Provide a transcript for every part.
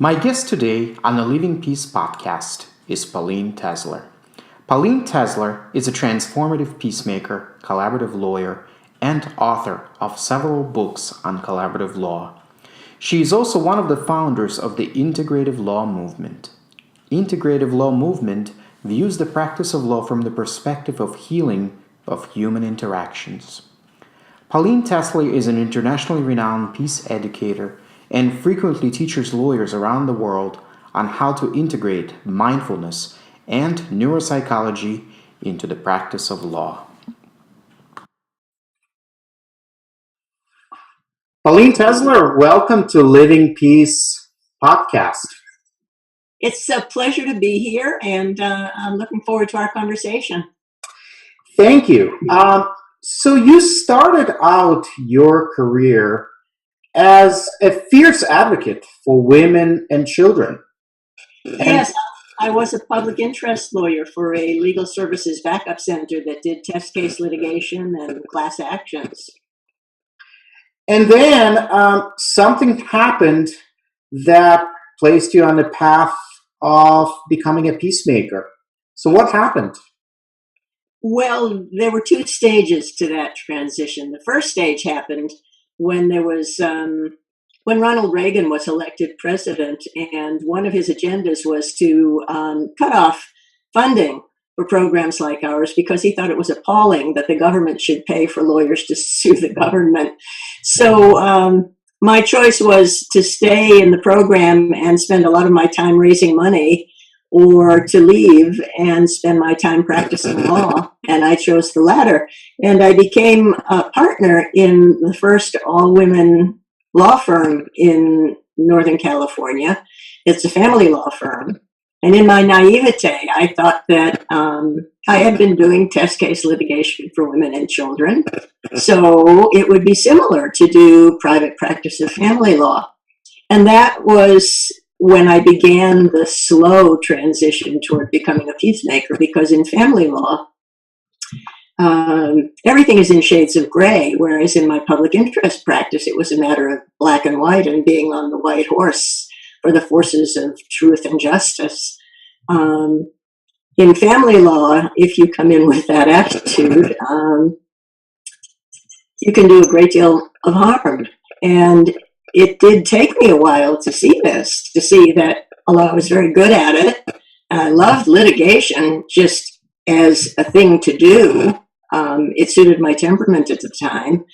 My guest today on the Living Peace podcast is Pauline Tesler. Pauline Tesler is a transformative peacemaker, collaborative lawyer, and author of several books on collaborative law. She is also one of the founders of the Integrative Law movement. Integrative Law movement views the practice of law from the perspective of healing of human interactions. Pauline Tesler is an internationally renowned peace educator and frequently teaches lawyers around the world on how to integrate mindfulness and neuropsychology into the practice of law. Pauline Tesler, welcome to Living Peace podcast. It's a pleasure to be here, and I'm looking forward to our conversation. Thank you. So you started out your career as a fierce advocate for women and children. Yes, I was a public interest lawyer for a legal services backup center that did test case litigation and class actions. And then something happened that placed you on the path of becoming a peacemaker. So what happened? Well, there were two stages to that transition. The first stage happened when there was when Ronald Reagan was elected president, and one of his agendas was to cut off funding for programs like ours because he thought it was appalling that the government should pay for lawyers to sue the government. So my choice was to stay in the program and spend a lot of my time raising money, or to leave and spend my time practicing law, and I chose the latter. And I became a partner in the first all-women law firm in Northern California. It's a family law firm. And in my naivete, I thought that I had been doing test case litigation for women and children, so it would be similar to do private practice of family law. And that was when I began the slow transition toward becoming a peacemaker, because in family law, everything is in shades of gray, whereas in my public interest practice, it was a matter of black and white and being on the white horse for the forces of truth and justice. In family law, if you come in with that attitude, you can do a great deal of harm. And it did take me a while to see this, to see that although I was very good at it, and I loved litigation just as a thing to do, it suited my temperament at the time.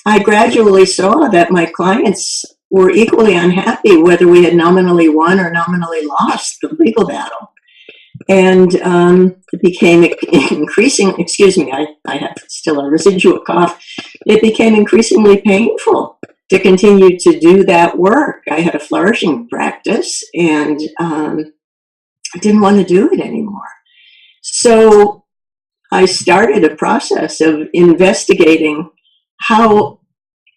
I gradually saw that my clients were equally unhappy whether we had nominally won or nominally lost the legal battle. And it became increasing, I have still a residual cough. It became increasingly painful to continue to do that work. I had a flourishing practice, and I didn't want to do it anymore. So I started a process of investigating how.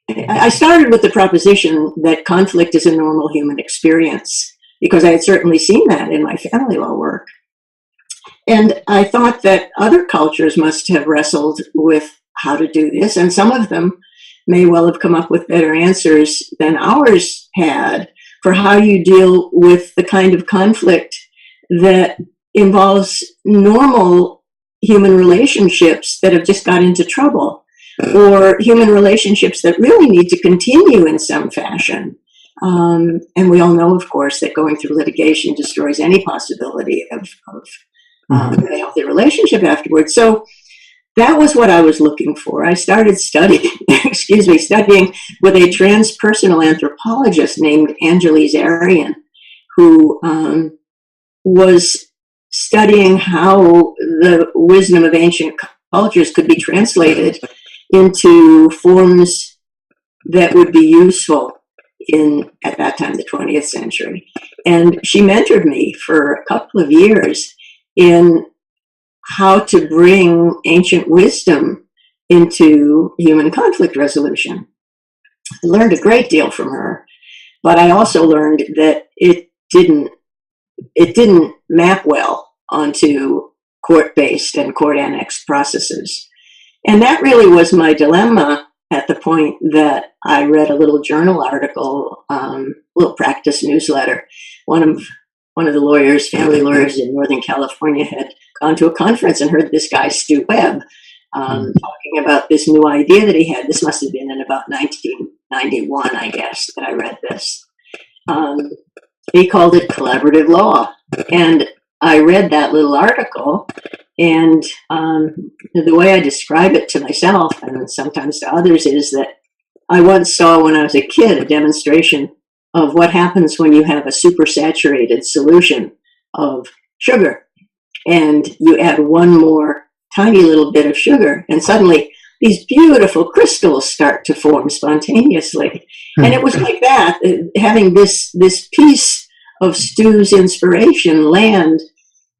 I started with the proposition that conflict is a normal human experience, because I had certainly seen that in my family law work. And I thought that other cultures must have wrestled with how to do this, and some of them may well have come up with better answers than ours had for how you deal with the kind of conflict that involves normal human relationships that have just got into trouble, or human relationships that really need to continue in some fashion. And we all know, of course, that going through litigation destroys any possibility of a healthy relationship afterwards. So that was what I was looking for. I started studying with a transpersonal anthropologist named Angeles Arian, who was studying how the wisdom of ancient cultures could be translated into forms that would be useful in, at that time, the 20th century. And she mentored me for a couple of years in how to bring ancient wisdom into human conflict resolution. I learned a great deal from her, but I also learned that it didn't map well onto court-based and court-annexed processes. And that really was my dilemma at the point that I read a little journal article little practice newsletter. One of the lawyers, family lawyers in Northern California, had gone to a conference and heard this guy, Stu Webb, talking about this new idea that he had. This must have been in about 1991, I guess, that I read this. He called it collaborative law. And I read that little article, and the way I describe it to myself and sometimes to others is that I once saw, when I was a kid, a demonstration of what happens when you have a supersaturated solution of sugar, and you add one more tiny little bit of sugar, and suddenly these beautiful crystals start to form spontaneously. And it was like that, having this piece of Stu's inspiration land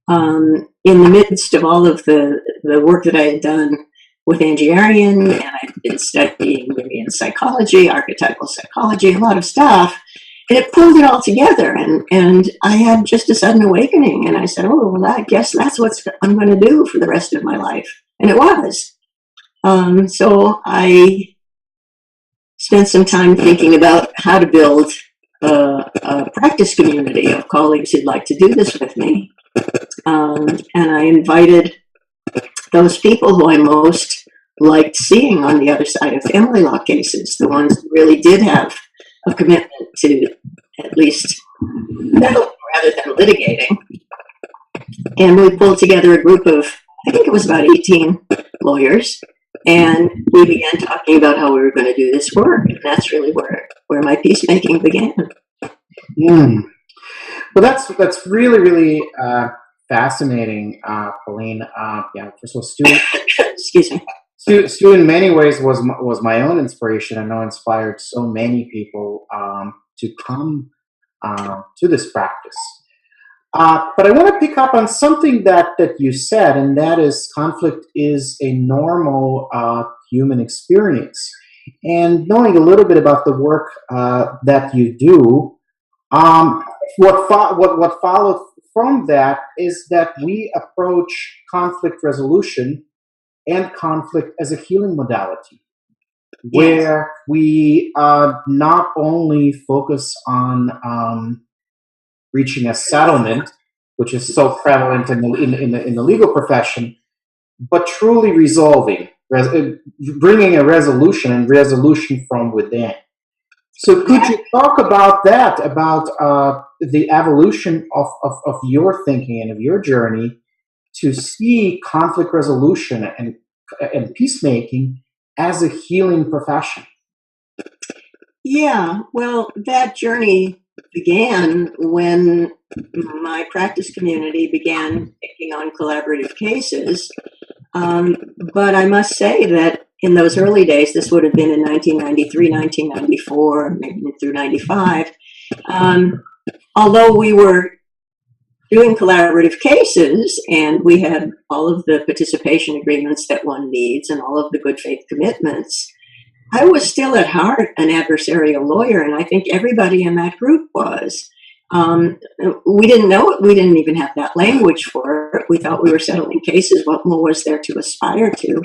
in the midst of all of the work that I had done with Angie Arian, and I'd been studying in psychology, archetypal psychology, a lot of stuff, and it pulled it all together, and I had just a sudden awakening, and I said, oh, well, I guess that's what I'm going to do for the rest of my life, and it was. So I spent some time thinking about how to build a practice community of colleagues who'd like to do this with me. And I invited those people who I most liked seeing on the other side of family law cases, the ones who really did have a commitment to at least settling rather than litigating. And we pulled together a group of, I think it was about 18 lawyers, and we began talking about how we were going to do this work. And that's really where my peacemaking began. Well, that's really, really fascinating, Pauline. Yeah, first of all, Stu, excuse me. Stu in many ways was my own inspiration. I know inspired so many people to come to this practice. But I want to pick up on something that you said, and that is conflict is a normal human experience. And knowing a little bit about the work that you do, what followed from that is that we approach conflict resolution and conflict as a healing modality, where we not only focus on reaching a settlement, which is so prevalent in the legal profession, but truly resolving, bringing a resolution and resolution from within. So could you talk about that, about the evolution of your thinking and of your journey to see conflict resolution and peacemaking as a healing profession? Yeah, well, that journey began when my practice community began taking on collaborative cases. But I must say that in those early days, this would have been in 1993, 1994, maybe through 95, although we were doing collaborative cases and we had all of the participation agreements that one needs and all of the good faith commitments, I was still at heart an adversarial lawyer, and I think everybody in that group was. We didn't know it. We didn't even have that language for it. We thought we were settling cases. What more was there to aspire to?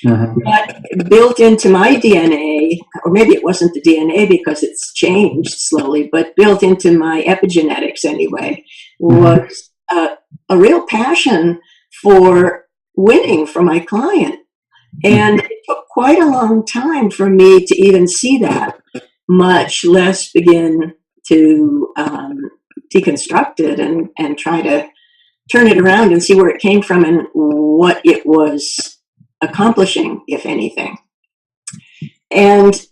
But built into my DNA, or maybe it wasn't the DNA because it's changed slowly, but built into my epigenetics anyway, was a real passion for winning for my client. And it took quite a long time for me to even see that, much less begin to deconstruct it and try to turn it around and see where it came from and what it was accomplishing, if anything. And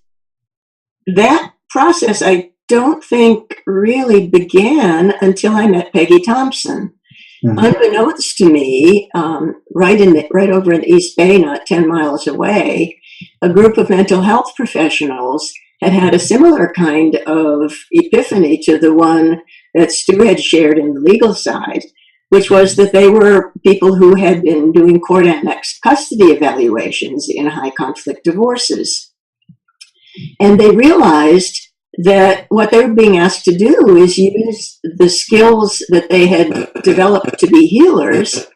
that process, I don't think really began until I met Peggy Thompson. Unbeknownst to me, right over in the East Bay, not 10 miles away, a group of mental health professionals had a similar kind of epiphany to the one that Stu had shared in the legal side, which was that they were people who had been doing court-annexed custody evaluations in high conflict divorces. And they realized that what they were being asked to do is use the skills that they had developed to be healers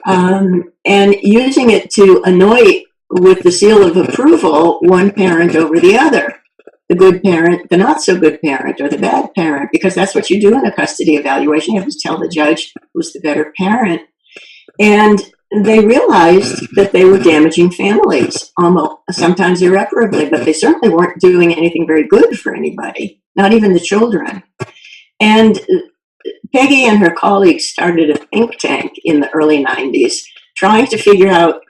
and using it to anoint with the seal of approval one parent over the other. the good parent, the not so good parent, or the bad parent, because that's what you do in a custody evaluation. You have to tell the judge who's the better parent. And they realized that they were damaging families, almost sometimes irreparably, but they certainly weren't doing anything very good for anybody, not even the children. And Peggy and her colleagues started a think tank in the early 90s, trying to figure out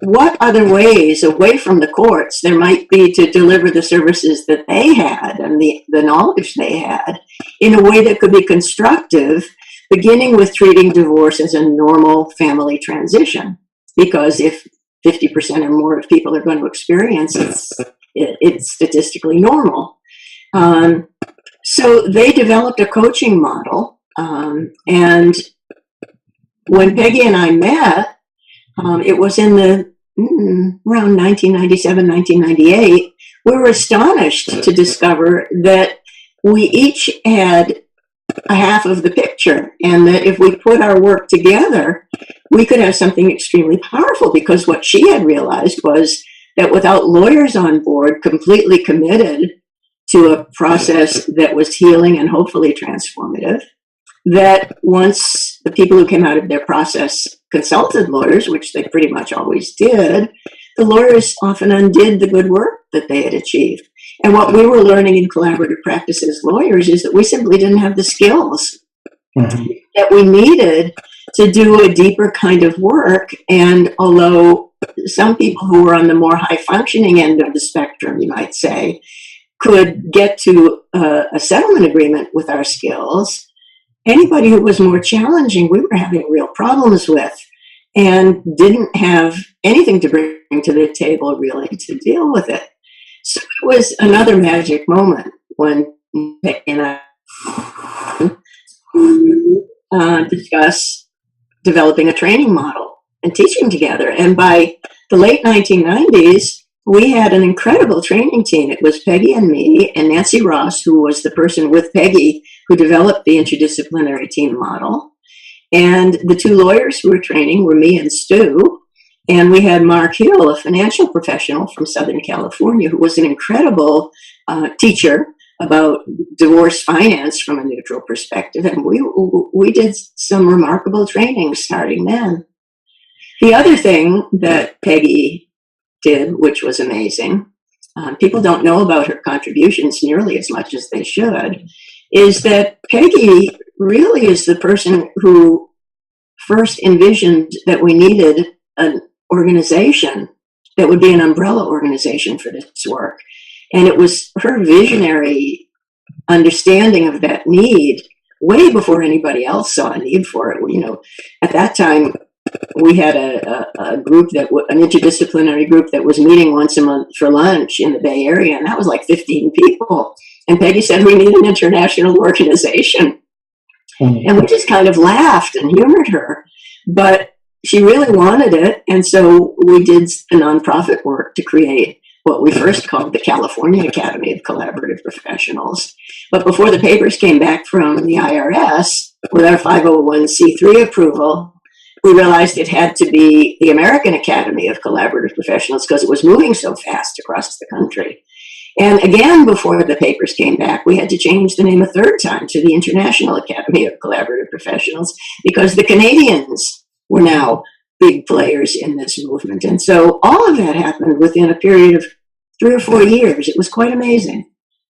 what other ways away from the courts there might be to deliver the services that they had and the knowledge they had in a way that could be constructive, beginning with treating divorce as a normal family transition. Because if 50% or more of people are going to experience it, it's statistically normal. So they developed a coaching model. And when Peggy and I met, it was in the around 1997, 1998, we were astonished to discover that we each had a half of the picture, and that if we put our work together, we could have something extremely powerful, because what she had realized was that without lawyers on board, completely committed to a process that was healing and hopefully transformative, that once the people who came out of their process consulted lawyers, which they pretty much always did, the lawyers often undid the good work that they had achieved. And what we were learning in collaborative practice as lawyers is that we simply didn't have the skills that we needed to do a deeper kind of work. And although some people who were on the more high functioning end of the spectrum, you might say, could get to a settlement agreement with our skills, anybody who was more challenging, we were having real problems with, and didn't have anything to bring to the table really to deal with it. So it was another magic moment when Peggy and I discuss developing a training model and teaching together. And by the late 1990s, we had an incredible training team. It was Peggy and me and Nancy Ross, who was the person with Peggy who developed the interdisciplinary team model. And the two lawyers who were training were me and Stu. And we had Mark Hill, a financial professional from Southern California, who was an incredible teacher about divorce finance from a neutral perspective. And we did some remarkable training starting then. The other thing that Peggy did, which was amazing, people don't know about her contributions nearly as much as they should, is that Peggy really is the person who first envisioned that we needed an organization that would be an umbrella organization for this work. And it was her visionary understanding of that need way before anybody else saw a need for it. You know, at that time, we had a group an interdisciplinary group that was meeting once a month for lunch in the Bay Area, and that was like 15 people. And Peggy said, we need an international organization. And we just kind of laughed and humored her. But she really wanted it, and so we did a nonprofit work to create what we first called the California Academy of Collaborative Professionals. But before the papers came back from the IRS with our 501c3 approval, we realized it had to be the American Academy of Collaborative Professionals because it was moving so fast across the country. And again, before the papers came back, we had to change the name a third time to the International Academy of Collaborative Professionals because the Canadians were now big players in this movement. And so all of that happened within a period of 3 or 4 years. It was quite amazing.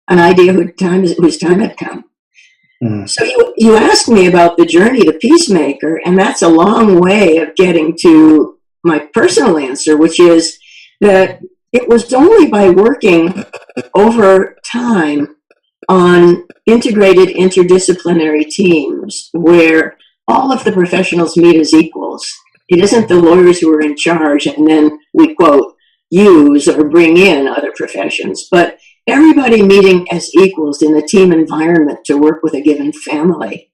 An idea whose time had come. So you asked me about the journey to Peacemaker, and that's a long way of getting to my personal answer, which is that it was only by working over time on integrated interdisciplinary teams where all of the professionals meet as equals. It isn't the lawyers who are in charge and then we, quote, use or bring in other professions, but everybody meeting as equals in a team environment to work with a given family.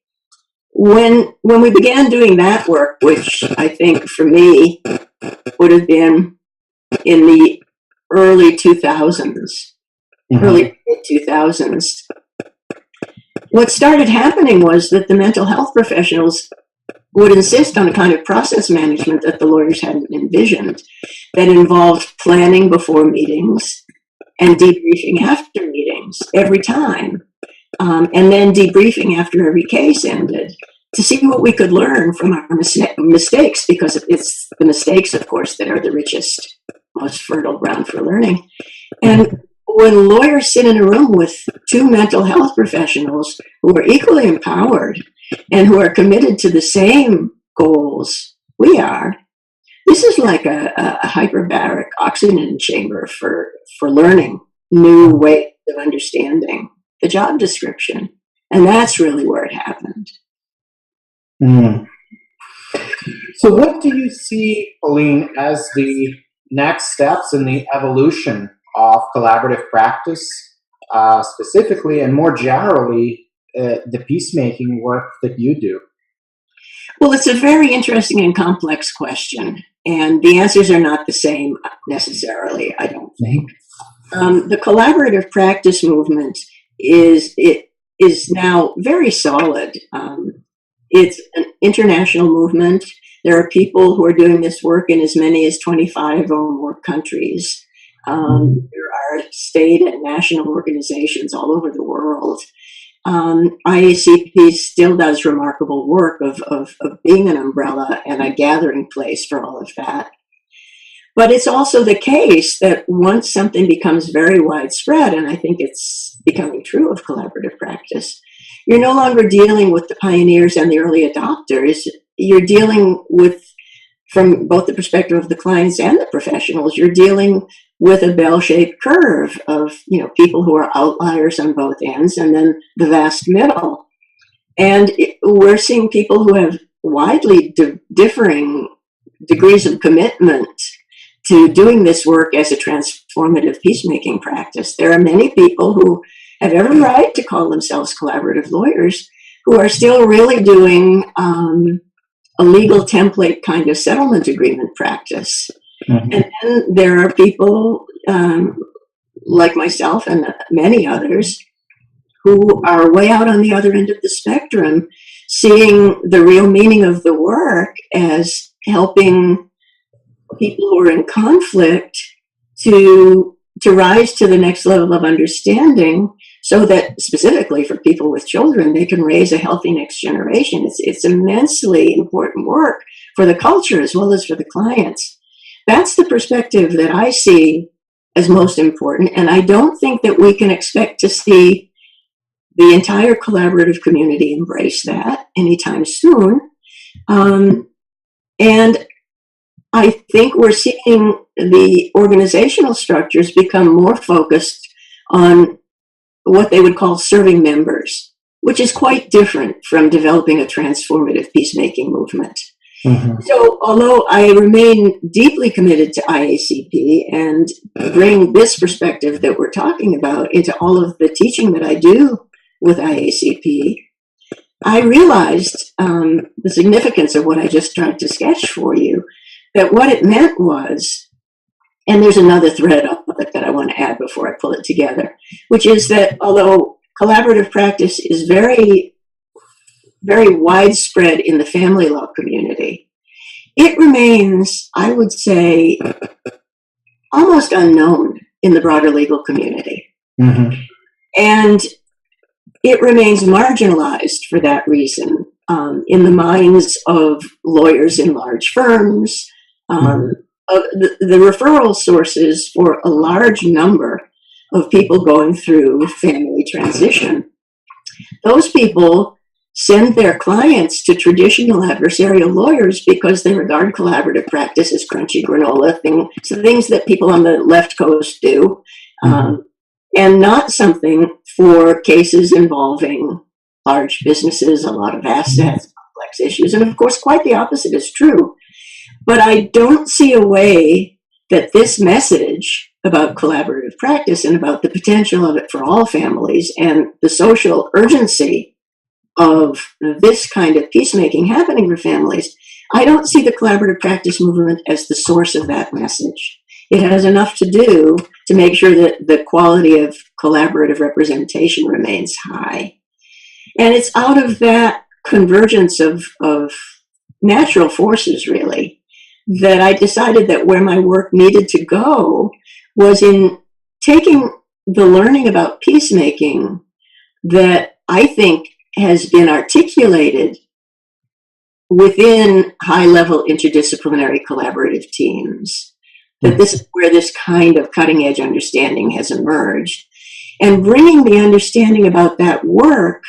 When we began doing that work, which I think for me would have been in the early 2000s, early 2000s, what started happening was that the mental health professionals would insist on a kind of process management that the lawyers hadn't envisioned, that involved planning before meetings, and debriefing after meetings every time, and then debriefing after every case ended to see what we could learn from our mistakes, because it's the mistakes, of course, that are the richest, most fertile ground for learning. And when lawyers sit in a room with two mental health professionals who are equally empowered and who are committed to the same goals we are, this is like a hyperbaric oxygen chamber for learning new ways of understanding the job description. And that's really where it happened. Mm. So what do you see, Pauline, as the next steps in the evolution of collaborative practice, specifically and more generally, the peacemaking work that you do? Well, it's a very interesting and complex question, and the answers are not the same necessarily, I don't think. The collaborative practice movement is now very solid. It's an international movement. There are people who are doing this work in as many as 25 or more countries. There are state and national organizations all over the world. IACP still does remarkable work of being an umbrella and a gathering place for all of that. But it's also the case that once something becomes very widespread, and I think it's becoming true of collaborative practice, you're no longer dealing with the pioneers and the early adopters. You're dealing with, from both the perspective of the clients and the professionals, you're dealing with a bell-shaped curve of, people who are outliers on both ends, and then the vast middle. And we're seeing people who have widely differing degrees of commitment to doing this work as a transformative peacemaking practice. There are many people who have every right to call themselves collaborative lawyers who are still really doing a legal template kind of settlement agreement practice. Mm-hmm. And then there are people like myself and many others who are way out on the other end of the spectrum, seeing the real meaning of the work as helping people who are in conflict to rise to the next level of understanding, so that specifically for people with children, they can raise a healthy next generation. It's immensely important work for the culture as well as for the clients. That's the perspective that I see as most important, and I don't think that we can expect to see the entire collaborative community embrace that anytime soon. And I think we're seeing the organizational structures become more focused on what they would call serving members, which is quite different from developing a transformative peacemaking movement. Mm-hmm. So although I remain deeply committed to IACP and bring this perspective that we're talking about into all of the teaching that I do with IACP, I realized the significance of what I just tried to sketch for you, that what it meant was, and there's another thread of it that I want to add before I pull it together, which is that although collaborative practice is very, very widespread in the family law community, it remains, I would say, almost unknown in the broader legal community. Mm-hmm. And it remains marginalized for that reason in the minds of lawyers in large firms, the referral sources for a large number of people going through family transition. Those people send their clients to traditional adversarial lawyers because they regard collaborative practice as crunchy granola, things that people on the left coast do, and not something for cases involving large businesses, a lot of assets, complex issues. And of course, quite the opposite is true. But I don't see a way that this message about collaborative practice and about the potential of it for all families and the social urgency of this kind of peacemaking happening for families, I don't see the collaborative practice movement as the source of that message. It has enough to do to make sure that the quality of collaborative representation remains high. And it's out of that convergence of natural forces, really, that I decided that where my work needed to go was in taking the learning about peacemaking that I think has been articulated within high-level interdisciplinary collaborative teams, that this is where this kind of cutting-edge understanding has emerged, and bringing the understanding about that work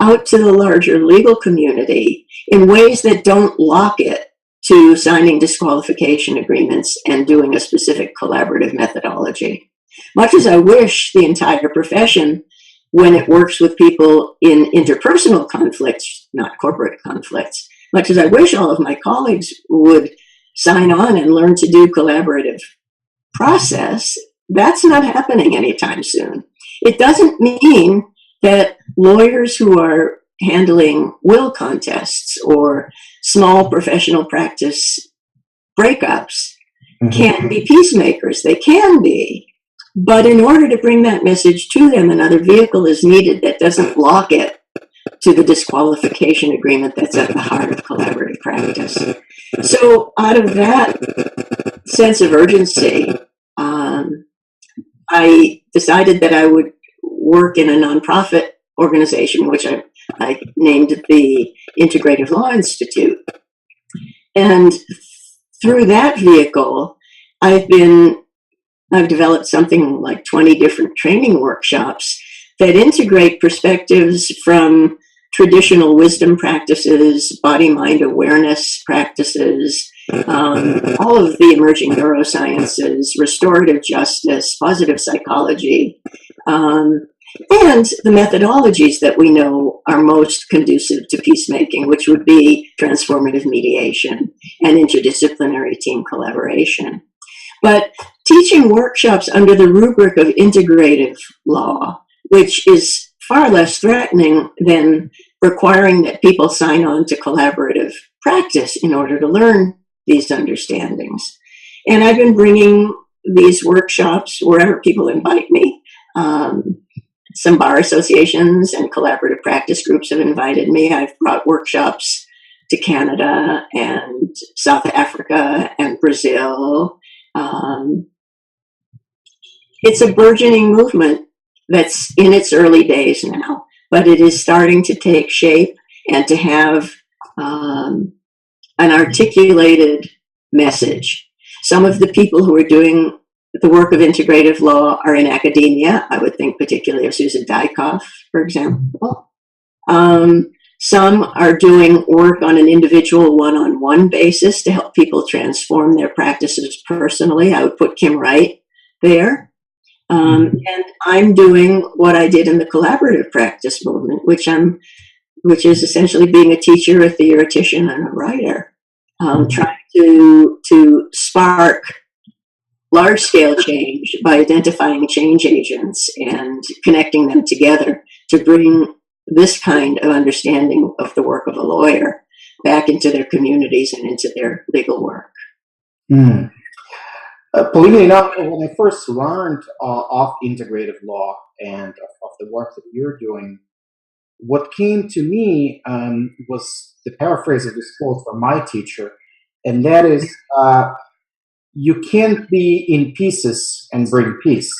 out to the larger legal community in ways that don't lock it to signing disqualification agreements and doing a specific collaborative methodology. Much as I wish the entire profession, when it works with people in interpersonal conflicts, not corporate conflicts, much as I wish all of my colleagues would sign on and learn to do collaborative process, that's not happening anytime soon. It doesn't mean that lawyers who are handling will contests or small professional practice breakups can't be peacemakers. They can be. But in order to bring that message to them, another vehicle is needed that doesn't lock it to the disqualification agreement that's at the heart of collaborative practice. So out of that sense of urgency, I decided that I would work in a nonprofit organization, which I named the Integrative Law Institute. And through that vehicle, I've developed something like 20 different training workshops that integrate perspectives from traditional wisdom practices, body-mind awareness practices, all of the emerging neurosciences, restorative justice, positive psychology, and the methodologies that we know are most conducive to peacemaking, which would be transformative mediation and interdisciplinary team collaboration. But teaching workshops under the rubric of integrative law, which is far less threatening than requiring that people sign on to collaborative practice in order to learn these understandings. And I've been bringing these workshops wherever people invite me. Some bar associations and collaborative practice groups have invited me. I've brought workshops to Canada and South Africa and Brazil. It's a burgeoning movement that's in its early days now, but it is starting to take shape and to have an articulated message. Some of the people who are doing the work of integrative law are in academia. I would think particularly of Susan Dykoff, for example. Some are doing work on an individual one-on-one basis to help people transform their practices personally. I would put Kim Wright there. And I'm doing what I did in the collaborative practice movement, which is essentially being a teacher, a theoretician, and a writer, trying to spark large-scale change by identifying change agents and connecting them together to bring this kind of understanding of the work of a lawyer back into their communities and into their legal work. Believe it or not, when I first learned of integrative law and of the work that you're doing, what came to me was the paraphrase of this quote from my teacher, and that is, you can't be in pieces and bring peace.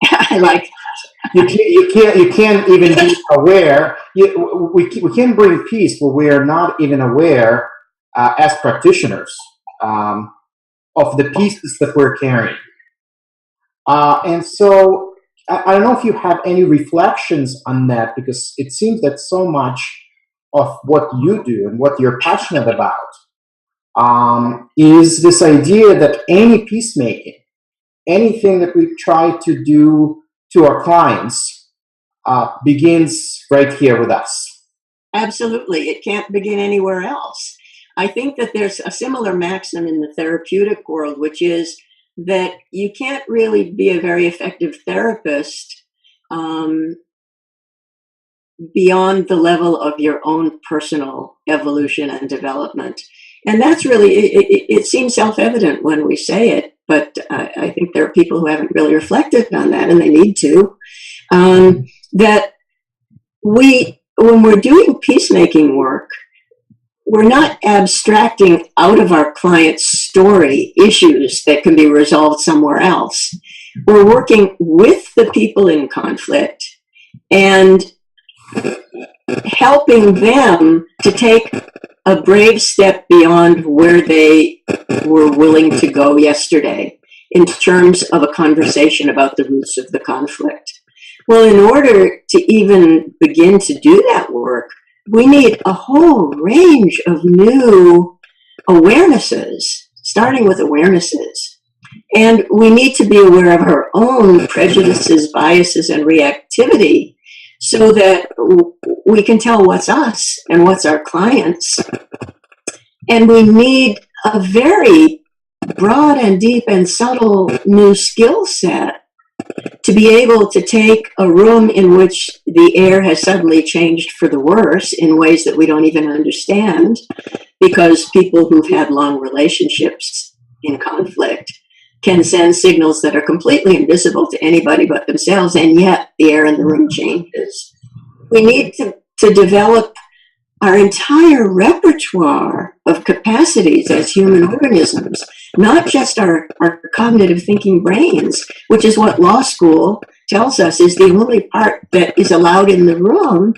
I like that. You can't even be aware. We can bring peace, but we are not even aware as practitioners of the pieces that we're carrying. And so I don't know if you have any reflections on that, because it seems that so much of what you do and what you're passionate about is this idea that any peacemaking, anything that we try to do to our clients begins right here with us. Absolutely. It can't begin anywhere else. I think that there's a similar maxim in the therapeutic world, which is that you can't really be a very effective therapist beyond the level of your own personal evolution and development. And that's really, it seems self-evident when we say it, but I think there are people who haven't really reflected on that, and they need to, that when we're doing peacemaking work, we're not abstracting out of our client's story issues that can be resolved somewhere else. We're working with the people in conflict and helping them to take a brave step beyond where they were willing to go yesterday in terms of a conversation about the roots of the conflict. Well, in order to even begin to do that work, we need a whole range of new awarenesses, starting with awarenesses. And we need to be aware of our own prejudices, biases, and reactivity so that we can tell what's us and what's our clients. And we need a very broad and deep and subtle new skill set to be able to take a room in which the air has suddenly changed for the worse in ways that we don't even understand, because people who've had long relationships in conflict can send signals that are completely invisible to anybody but themselves, and yet the air in the room changes. We need to develop our entire repertoire of capacities as human organisms, not just our cognitive thinking brains, which is what law school tells us is the only part that is allowed in the room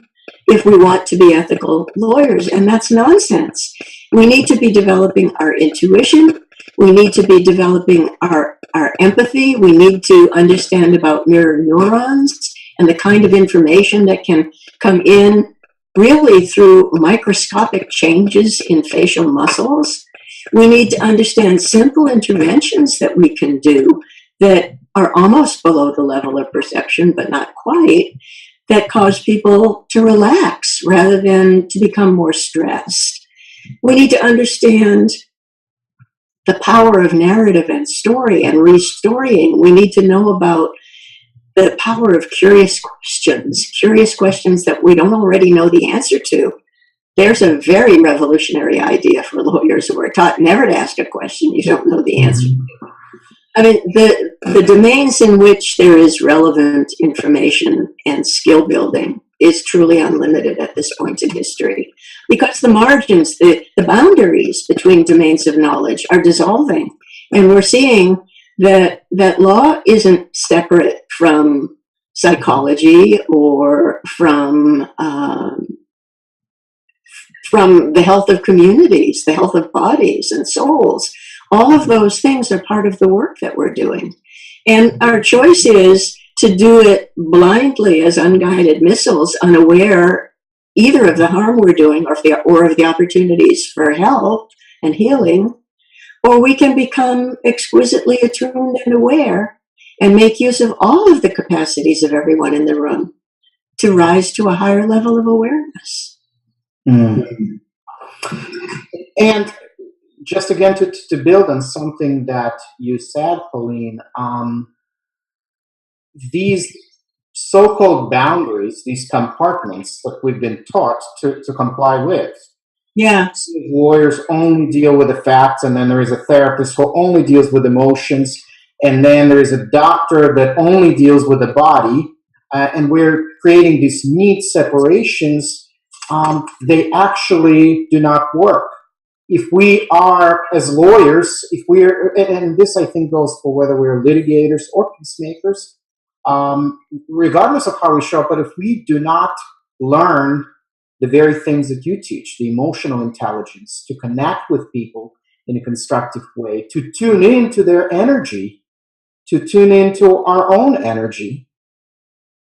if we want to be ethical lawyers. And that's nonsense. We need to be developing our intuition. We need to be developing our empathy. We need to understand about mirror neurons and the kind of information that can come in really through microscopic changes in facial muscles. We need to understand simple interventions that we can do that are almost below the level of perception, but not quite, that cause people to relax rather than to become more stressed. We need to understand the power of narrative and story and restorying. We need to know about the power of curious questions that we don't already know the answer to. There's a very revolutionary idea for lawyers who are taught never to ask a question you don't know the answer to. I mean, the domains in which there is relevant information and skill building is truly unlimited at this point in history, because the margins, the boundaries between domains of knowledge are dissolving. And we're seeing that law isn't separate from psychology or from the health of communities, the health of bodies and souls. All of those things are part of the work that we're doing. And our choice is to do it blindly as unguided missiles, unaware either of the harm we're doing or of the opportunities for help and healing, or we can become exquisitely attuned and aware and make use of all of the capacities of everyone in the room to rise to a higher level of awareness. Mm. And just again to build on something that you said, Pauline, these so-called boundaries, these compartments that we've been taught to comply with. Yeah. Lawyers only deal with the facts, and then there is a therapist who only deals with emotions, and then there is a doctor that only deals with the body, and we're creating these neat separations. They actually do not work. If we are, as lawyers, and this I think goes for whether we're litigators or peacemakers, regardless of how we show up, but if we do not learn the very things that you teach, the emotional intelligence, to connect with people in a constructive way, to tune into their energy, to tune into our own energy,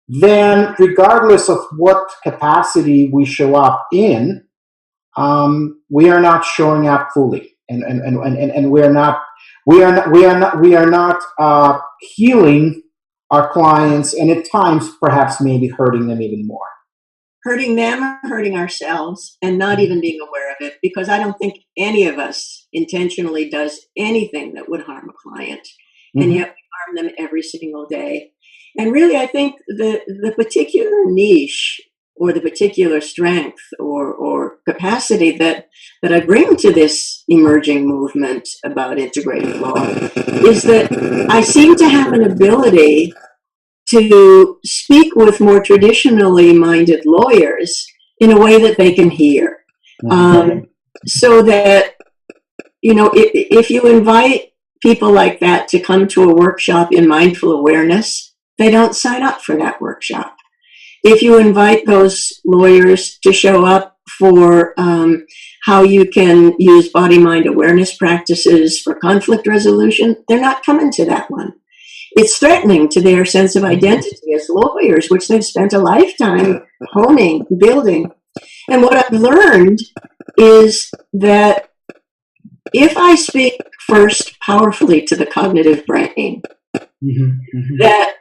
then regardless of what capacity we show up in, we are not showing up fully, and we are not healing our clients, and at times perhaps maybe hurting them even more. Hurting them or hurting ourselves, and not even being aware of it, because I don't think any of us intentionally does anything that would harm a client, and yet we harm them every single day. And really, I think the particular niche or the particular strength or capacity that I bring to this emerging movement about integrative law is that I seem to have an ability to speak with more traditionally minded lawyers in a way that they can hear. So that, if you invite people like that to come to a workshop in mindful awareness, they don't sign up for that workshop. If you invite those lawyers to show up for how you can use body-mind awareness practices for conflict resolution, they're not coming to that one. It's threatening to their sense of identity as lawyers, which they've spent a lifetime honing, building. And what I've learned is that if I speak first powerfully to the cognitive brain, that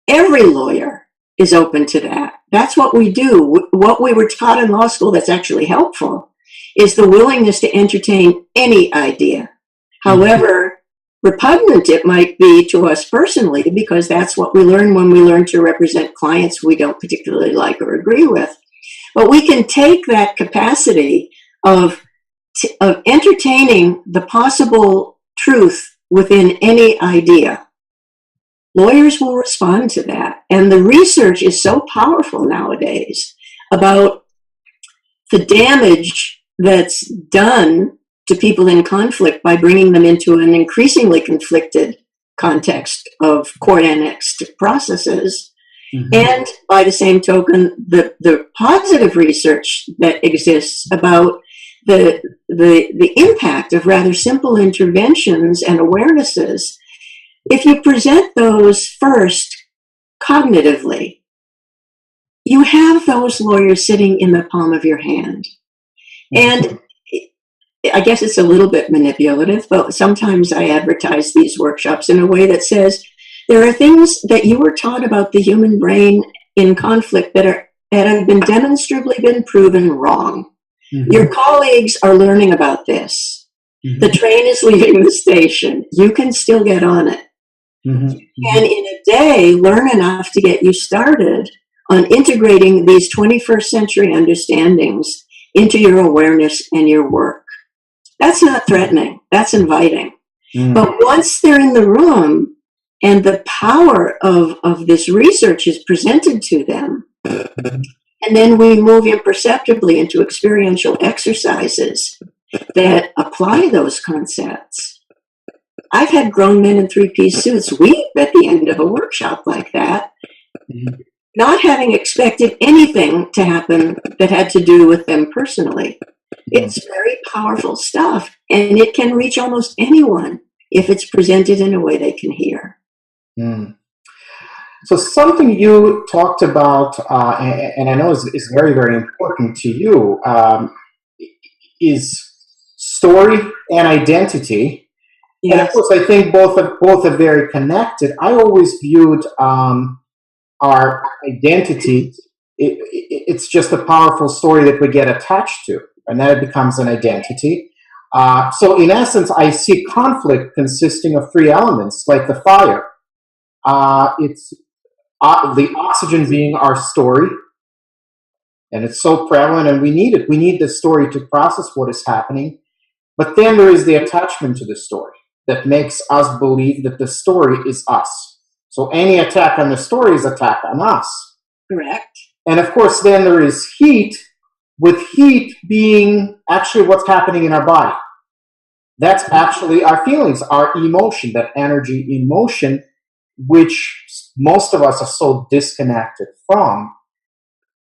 every lawyer is open to that. That's what we do. What we were taught in law school that's actually helpful is the willingness to entertain any idea, however repugnant it might be to us personally, because that's what we learn when we learn to represent clients we don't particularly like or agree with. But we can take that capacity of entertaining the possible truth within any idea. Lawyers will respond to that. And the research is so powerful nowadays about the damage that's done to people in conflict by bringing them into an increasingly conflicted context of court-annexed processes. And by the same token, the positive research that exists about the impact of rather simple interventions and awarenesses, if you present those first cognitively, you have those lawyers sitting in the palm of your hand. And I guess it's a little bit manipulative, but sometimes I advertise these workshops in a way that says, there are things that you were taught about the human brain in conflict that have been demonstrably been proven wrong. Your colleagues are learning about this. The train is leaving the station. You can still get on it. And in a day, learn enough to get you started on integrating these 21st century understandings into your awareness and your work. That's not threatening. That's inviting. But once they're in the room and the power of this research is presented to them, and then we move imperceptibly into experiential exercises that apply those concepts. I've had grown men in three-piece suits weep at the end of a workshop like that, not having expected anything to happen that had to do with them personally. It's very powerful stuff, and it can reach almost anyone if it's presented in a way they can hear. So something you talked about, and I know is very, very important to you, is story and identity. Yes. And of course, I think both are very connected. I always viewed our identity, it's just a powerful story that we get attached to, and then it becomes an identity. So in essence, I see conflict consisting of three elements, like the fire. It's the oxygen being our story, and it's so prevalent, and we need it. We need the story to process what is happening. But then there is the attachment to the story that makes us believe that the story is us. So any attack on the story is attack on us. Correct. And of course, then there is heat, with heat being actually what's happening in our body. That's actually our feelings, our emotion, that energy in motion, which most of us are so disconnected from.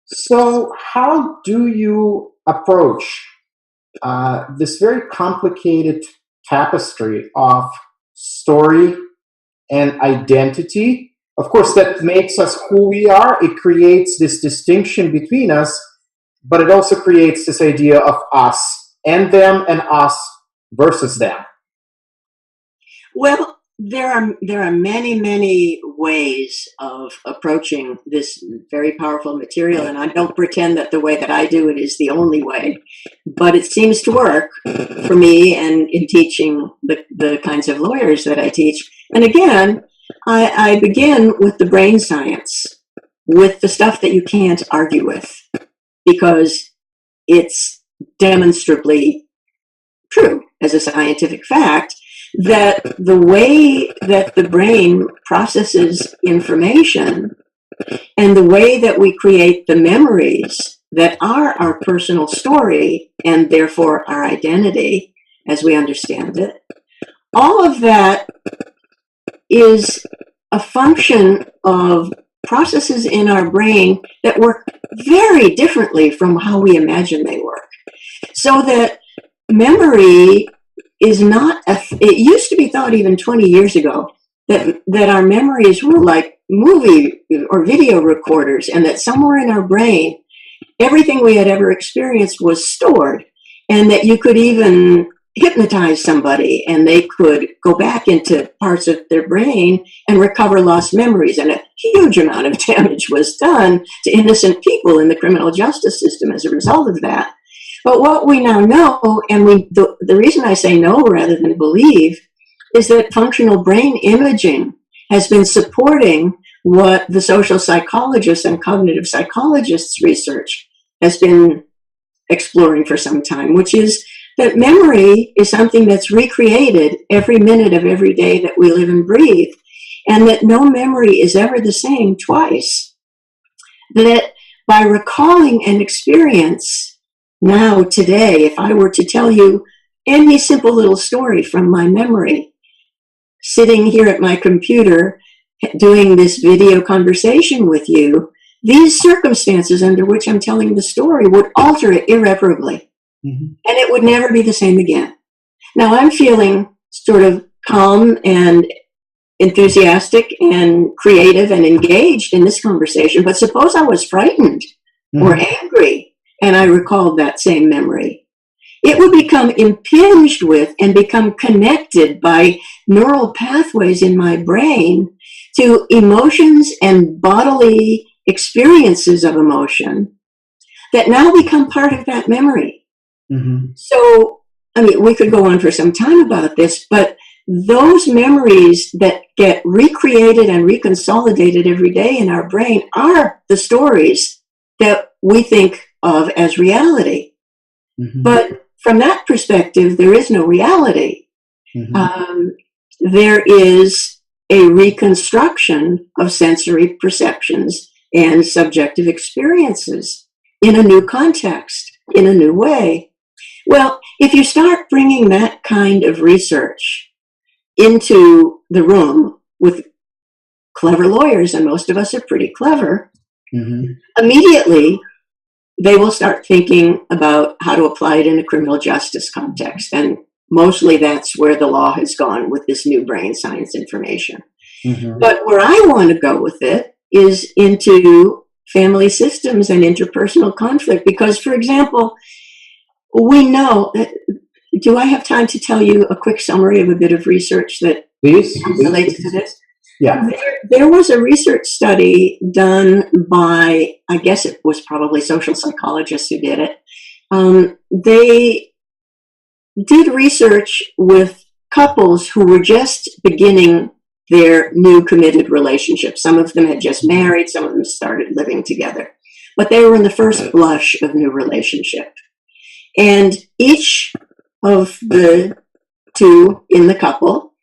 So how do you approach this very complicated tapestry of story and identity? Of course, that makes us who we are. It creates this distinction between us, but it also creates this idea of us and them and us versus them. Well, there are many, many ways of approaching this very powerful material, and I don't pretend that the way that I do it is the only way, but it seems to work for me and in teaching the kinds of lawyers that I teach. And again, I begin with the brain science, with the stuff that you can't argue with, because it's demonstrably true as a scientific fact that the way that the brain processes information and the way that we create the memories that are our personal story and therefore our identity as we understand it all of that is a function of processes in our brain that work very differently from how we imagine they work. So that memory is not, it used to be thought even 20 years ago that our memories were like movie or video recorders, and that somewhere in our brain, everything we had ever experienced was stored, and that you could even hypnotize somebody and they could go back into parts of their brain and recover lost memories. And a huge amount of damage was done to innocent people in the criminal justice system as a result of that. But what we now know, and the reason I say no rather than believe, is that functional brain imaging has been supporting what the social psychologists and cognitive psychologists research has been exploring for some time, which is that memory is something that's recreated every minute of every day that we live and breathe, and that no memory is ever the same twice. That by recalling an experience now, today, if I were to tell you any simple little story from my memory, sitting here at my computer doing this video conversation with you, these circumstances under which I'm telling the story would alter it irreparably. Mm-hmm. And it would never be the same again. Now I'm feeling sort of calm and enthusiastic and creative and engaged in this conversation, but suppose I was frightened or angry and I recalled that same memory. It would become impinged with and become connected by neural pathways in my brain to emotions and bodily experiences of emotion that now become part of that memory. Mm-hmm. So, I mean, we could go on for some time about this, but those memories that get recreated and reconsolidated every day in our brain are the stories that we think of as reality. Mm-hmm. But from that perspective, there is no reality. Mm-hmm. There is a reconstruction of sensory perceptions and subjective experiences in a new context, in a new way. Well, if you start bringing that kind of research into the room with clever lawyers, and most of us are pretty clever, mm-hmm. immediately they will start thinking about how to apply it in a criminal justice context. And mostly that's where the law has gone with this new brain science information. Mm-hmm. But where I want to go with it is into family systems and interpersonal conflict. Because, for example, we know that, do I have time to tell you a quick summary of a bit of research that relates to this? Yeah. There was a research study done by, I guess it was probably social psychologists who did it. They did research with couples who were just beginning their new committed relationship. Some of them had just married, some of them started living together, but they were in the first blush of new relationship. And each of the two in the couple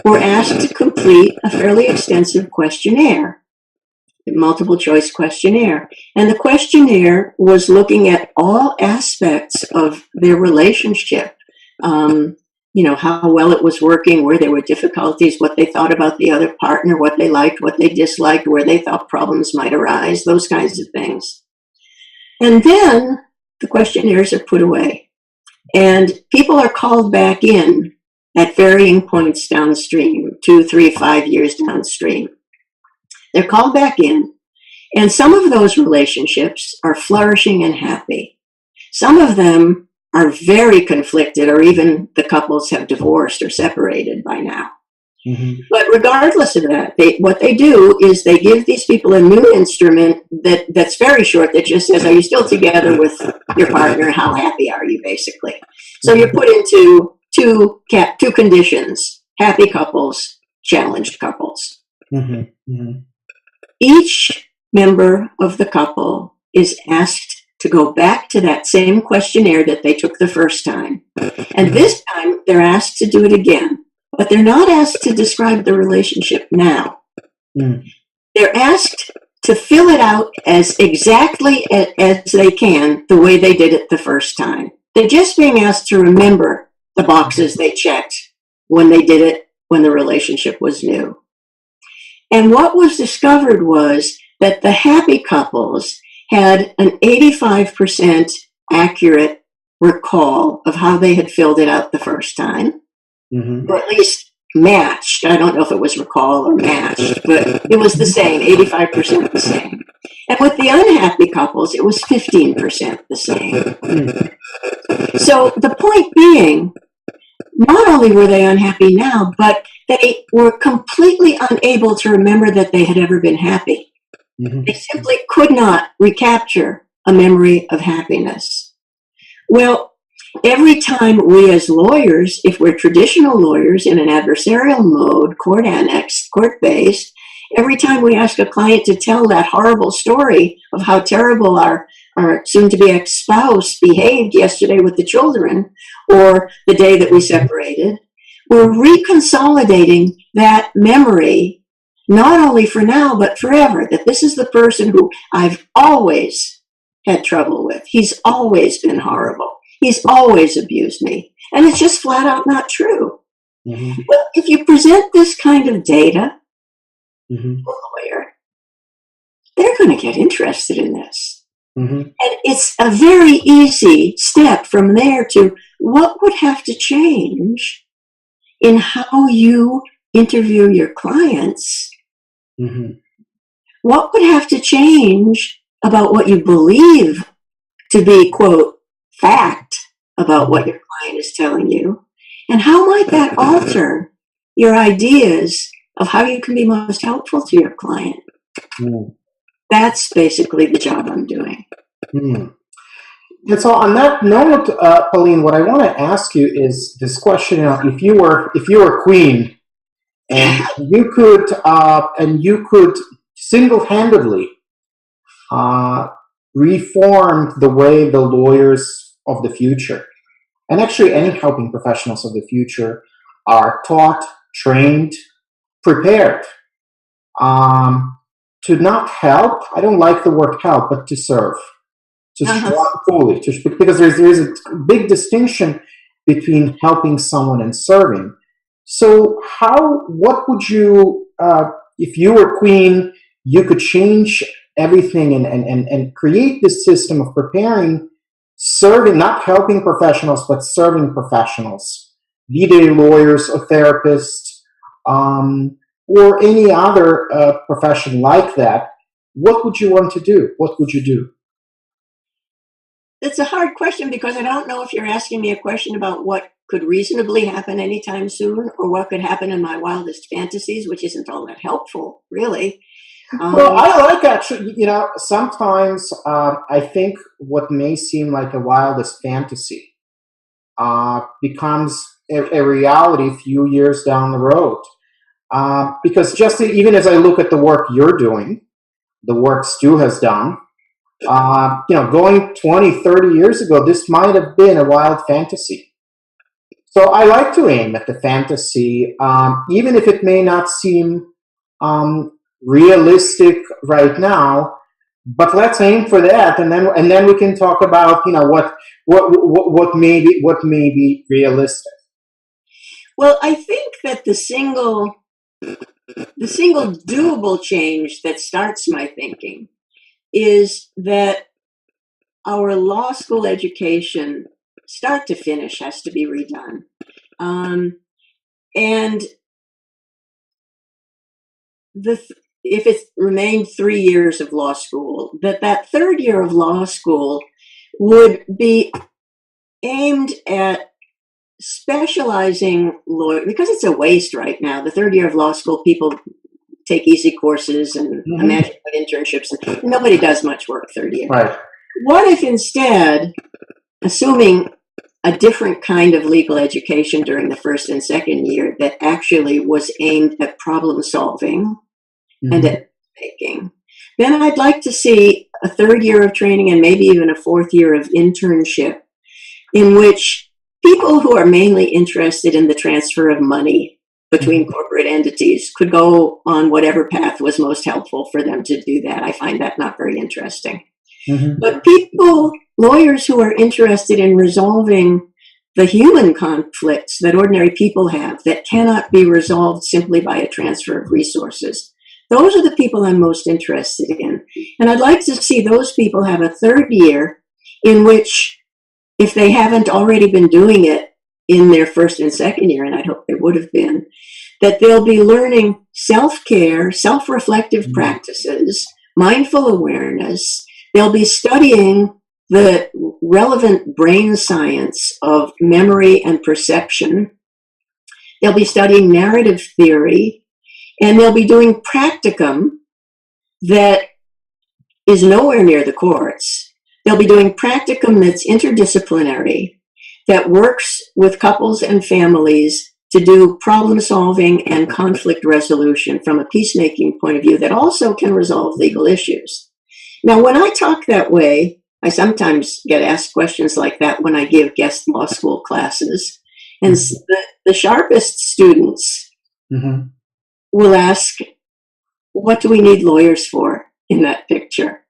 were asked to complete a fairly extensive questionnaire, a multiple choice questionnaire. And the questionnaire was looking at all aspects of their relationship. How well it was working, where there were difficulties, what they thought about the other partner, what they liked, what they disliked, where they thought problems might arise, those kinds of things. And then the questionnaires are put away. And people are called back in at varying points downstream, 2, 3, 5 years downstream. They're called back in, and some of those relationships are flourishing and happy. Some of them are very conflicted, or even the couples have divorced or separated by now. Mm-hmm. But regardless of that, what they do is they give these people a new instrument that's very short, that just says, are you still together with your partner? How happy are you, basically? So you're put into two conditions: happy couples, challenged couples. Mm-hmm. Mm-hmm. Each member of the couple is asked to go back to that same questionnaire that they took the first time. And this time they're asked to do it again, but they're not asked to describe the relationship now. Mm. They're asked to fill it out as exactly as they can, the way they did it the first time. They're just being asked to remember the boxes they checked when they did it when the relationship was new. And what was discovered was that the happy couples had an 85% accurate recall of how they had filled it out the first time, or at least matched. I don't know if it was recall or matched, but it was the same, 85% the same. And with the unhappy couples, it was 15% the same. So the point being, not only were they unhappy now, but they were completely unable to remember that they had ever been happy. They simply could not recapture a memory of happiness. Well, every time we as lawyers, if we're traditional lawyers in an adversarial mode, court annexed, court-based, every time we ask a client to tell that horrible story of how terrible our soon-to-be ex-spouse behaved yesterday with the children, or the day that we separated, we're reconsolidating that memory, not only for now, but forever, that this is the person who I've always had trouble with. He's always been horrible. He's always abused me. And it's just flat out not true. Well, if you present this kind of data to a lawyer, they're going to get interested in this. And it's a very easy step from there to what would have to change in how you interview your clients. What would have to change about what you believe to be, quote, fact about what your client is telling you? And how might that alter your ideas of how you can be most helpful to your client? That's basically the job I'm doing. And so, on that note, Pauline, what I want to ask you is this question: if you were queen, and you could single-handedly reform the way the lawyers of the future, and actually any helping professionals of the future, are taught, trained, prepared. To not help, I don't like the word help, but to serve, to strive fully, because there is a big distinction between helping someone and serving. So what would you, if you were queen, you could change everything and create this system of preparing, serving, not helping professionals, but serving professionals, be they lawyers or therapists, or any other profession like that. What would you want to do? What would you do? It's a hard question because I don't know if you're asking me a question about what could reasonably happen anytime soon or what could happen in my wildest fantasies, which isn't all that helpful, really. Well, I like actually, sometimes I think what may seem like a wildest fantasy becomes a reality a few years down the road. Because even as I look at the work you're doing, the work Stu has done, going 20, 30 years ago, this might have been a wild fantasy. So I like to aim at the fantasy, even if it may not seem realistic right now, but let's aim for that, and then we can talk about what may be realistic. Well, I think that the single doable change that starts my thinking is that our law school education, start to finish, has to be redone. And if it's remained 3 years of law school, that third year of law school would be aimed at specializing lawyer, because it's a waste right now. The third year of law school, people take easy courses and imagine internships, and nobody does much work third year. Right. What if instead, assuming a different kind of legal education during the first and second year that actually was aimed at problem solving and at making, then I'd like to see a third year of training and maybe even a fourth year of internship in which people who are mainly interested in the transfer of money between corporate entities could go on whatever path was most helpful for them to do that. I find that not very interesting. But lawyers who are interested in resolving the human conflicts that ordinary people have that cannot be resolved simply by a transfer of resources. Those are the people I'm most interested in. And I'd like to see those people have a third year in which, if they haven't already been doing it in their first and second year, and I hope they would have been, that they'll be learning self-care, self-reflective practices, mindful awareness. They'll be studying the relevant brain science of memory and perception. They'll be studying narrative theory, and they'll be doing practicum that is nowhere near the courts. They'll be doing practicum that's interdisciplinary, that works with couples and families to do problem solving and conflict resolution from a peacemaking point of view that also can resolve legal issues. Now, when I talk that way, I sometimes get asked questions like that when I give guest law school classes. And the sharpest students will ask, what do we need lawyers for in that picture?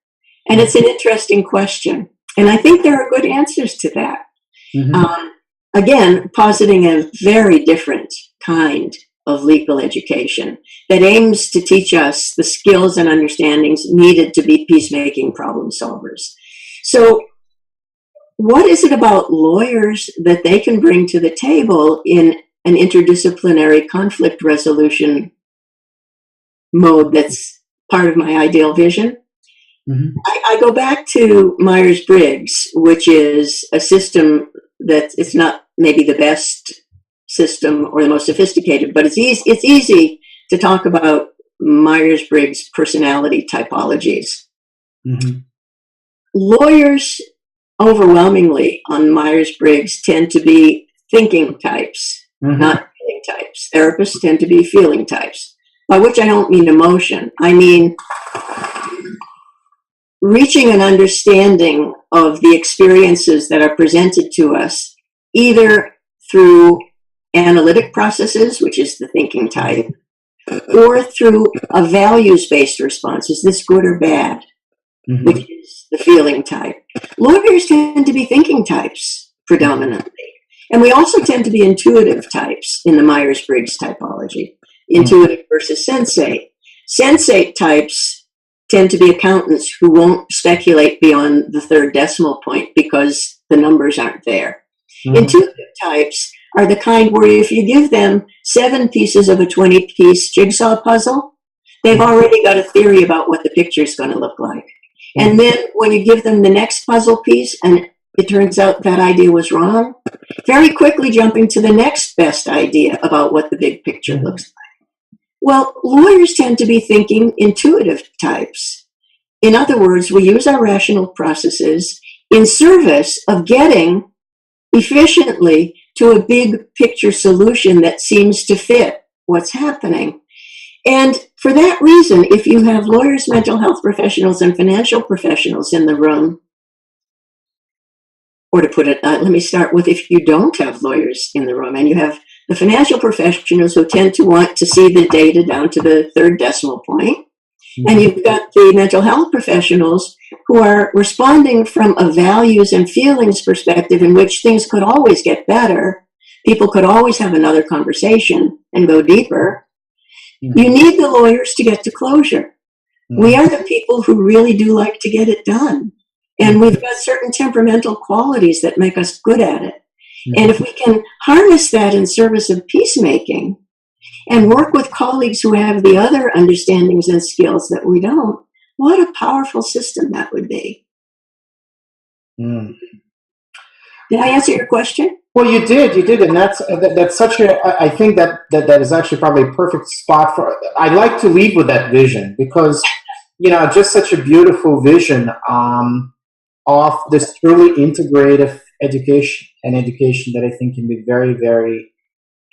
And it's an interesting question. And I think there are good answers to that. Again, positing a very different kind of legal education that aims to teach us the skills and understandings needed to be peacemaking problem solvers. So what is it about lawyers that they can bring to the table in an interdisciplinary conflict resolution mode that's part of my ideal vision? I go back to Myers-Briggs, which is a system that it's not maybe the best system or the most sophisticated, but it's easy to talk about Myers-Briggs personality typologies. Lawyers overwhelmingly on Myers-Briggs tend to be thinking types, not feeling types. Therapists tend to be feeling types, by which I don't mean emotion. I mean reaching an understanding of the experiences that are presented to us, either through analytic processes, which is the thinking type, or through a values-based response. Is this good or bad? Which is the feeling type. Lawyers tend to be thinking types predominantly. And we also tend to be intuitive types in the Myers-Briggs typology. Intuitive versus sensate. Sensate types tend to be accountants who won't speculate beyond the third decimal point because the numbers aren't there. Intuitive types are the kind where if you give them 7 pieces of a 20-piece jigsaw puzzle, they've already got a theory about what the picture is going to look like. And then when you give them the next puzzle piece and it turns out that idea was wrong, very quickly jumping to the next best idea about what the big picture looks like. Well, lawyers tend to be thinking intuitive types. In other words, we use our rational processes in service of getting efficiently to a big picture solution that seems to fit what's happening. And for that reason, if you have lawyers, mental health professionals, and financial professionals in the room, or to put it, let me start with if you don't have lawyers in the room and you have the financial professionals who tend to want to see the data down to the third decimal point, and you've got the mental health professionals who are responding from a values and feelings perspective in which things could always get better. People could always have another conversation and go deeper. You need the lawyers to get to closure. We are the people who really do like to get it done. And we've got certain temperamental qualities that make us good at it. And if we can harness that in service of peacemaking and work with colleagues who have the other understandings and skills that we don't, what a powerful system that would be. Did I answer your question? Well, you did, and that's such a. I think that is actually probably a perfect spot for. I'd like to leave with that vision because, just such a beautiful vision of this truly integrative education that I think can be very, very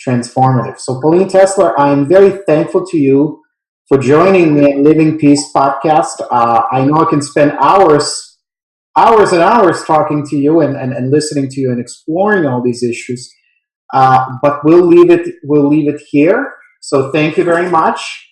transformative. So, Pauline Tesler, I am very thankful to you for joining me on Living Peace podcast. I know I can spend hours and hours talking to you and listening to you and exploring all these issues. But we'll leave it here. So thank you very much.